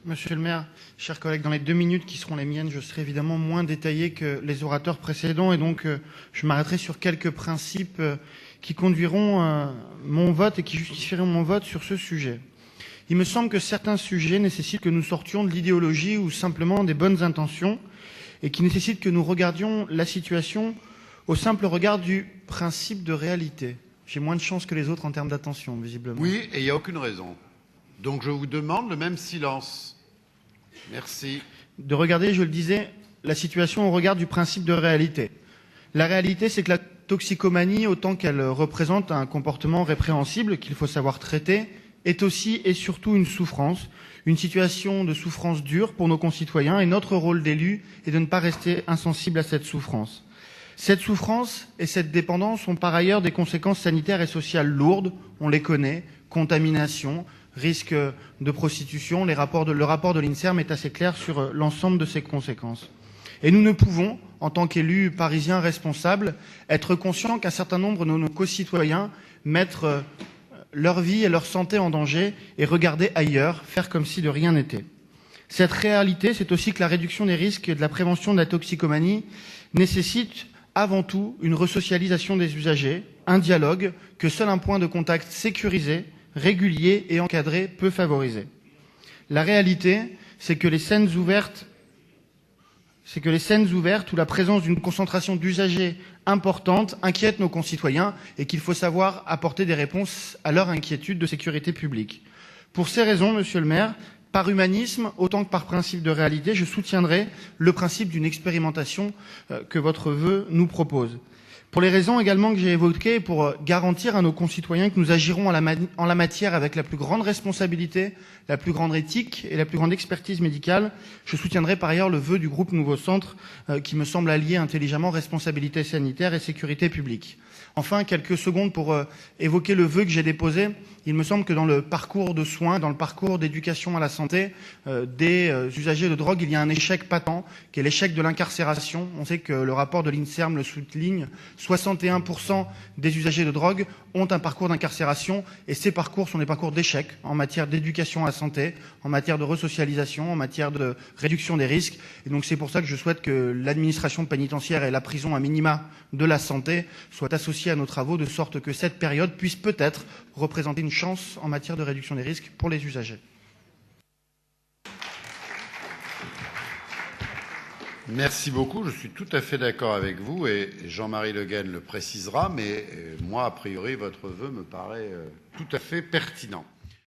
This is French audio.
Monsieur le maire, chers collègues, dans les 2 minutes qui seront les miennes, je serai évidemment moins détaillé que les orateurs précédents et donc je m'arrêterai sur quelques principes qui conduiront mon vote et qui justifieront mon vote sur ce sujet. Il me semble que certains sujets nécessitent que nous sortions de l'idéologie ou simplement des bonnes intentions et qui nécessitent que nous regardions la situation au simple regard du principe de réalité. J'ai moins de chance que les autres en termes d'attention, visiblement. Oui, et il n'y a aucune raison. Donc je vous demande le même silence. Merci. De regarder, je le disais, la situation au regard du principe de réalité. La réalité, c'est que la toxicomanie, autant qu'elle représente un comportement répréhensible qu'il faut savoir traiter, est aussi et surtout une souffrance, une situation de souffrance dure pour nos concitoyens, et notre rôle d'élu est de ne pas rester insensible à cette souffrance. Cette souffrance et cette dépendance ont par ailleurs des conséquences sanitaires et sociales lourdes, on les connaît, contamination, risque de prostitution. Le rapport de l'INSERM est assez clair sur l'ensemble de ces conséquences. Et nous ne pouvons, en tant qu'élus parisiens responsables, être conscients qu'un certain nombre de nos concitoyens mettent leur vie et leur santé en danger et regarder ailleurs, faire comme si de rien n'était. Cette réalité, c'est aussi que la réduction des risques et de la prévention de la toxicomanie nécessite avant tout une resocialisation des usagers, un dialogue que seul un point de contact sécurisé, régulier et encadré peut favoriser. La réalité, c'est que les scènes ouvertes où la présence d'une concentration d'usagers importante inquiète nos concitoyens et qu'il faut savoir apporter des réponses à leur inquiétude de sécurité publique. Pour ces raisons, monsieur le maire, par humanisme autant que par principe de réalité, je soutiendrai le principe d'une expérimentation que votre vœu nous propose. Pour les raisons également que j'ai évoquées, pour garantir à nos concitoyens que nous agirons en la matière avec la plus grande responsabilité, la plus grande éthique et la plus grande expertise médicale, je soutiendrai par ailleurs le vœu du groupe Nouveau Centre qui me semble allier intelligemment responsabilité sanitaire et sécurité publique. Enfin, quelques secondes pour évoquer le vœu que j'ai déposé. Il me semble que dans le parcours de soins, dans le parcours d'éducation à la santé des usagers de drogue, il y a un échec patent, qui est l'échec de l'incarcération. On sait que le rapport de l'INSERM le souligne, 61% des usagers de drogue ont un parcours d'incarcération et ces parcours sont des parcours d'échec en matière d'éducation à la santé, en matière de resocialisation, en matière de réduction des risques. Et donc c'est pour ça que je souhaite que l'administration pénitentiaire et la prison à minima de la santé soient associées à nos travaux, de sorte que cette période puisse peut-être représenter une chance en matière de réduction des risques pour les usagers. Merci beaucoup, je suis tout à fait d'accord avec vous et Jean-Marie Le Guen le précisera, mais moi, a priori, votre vœu me paraît tout à fait pertinent.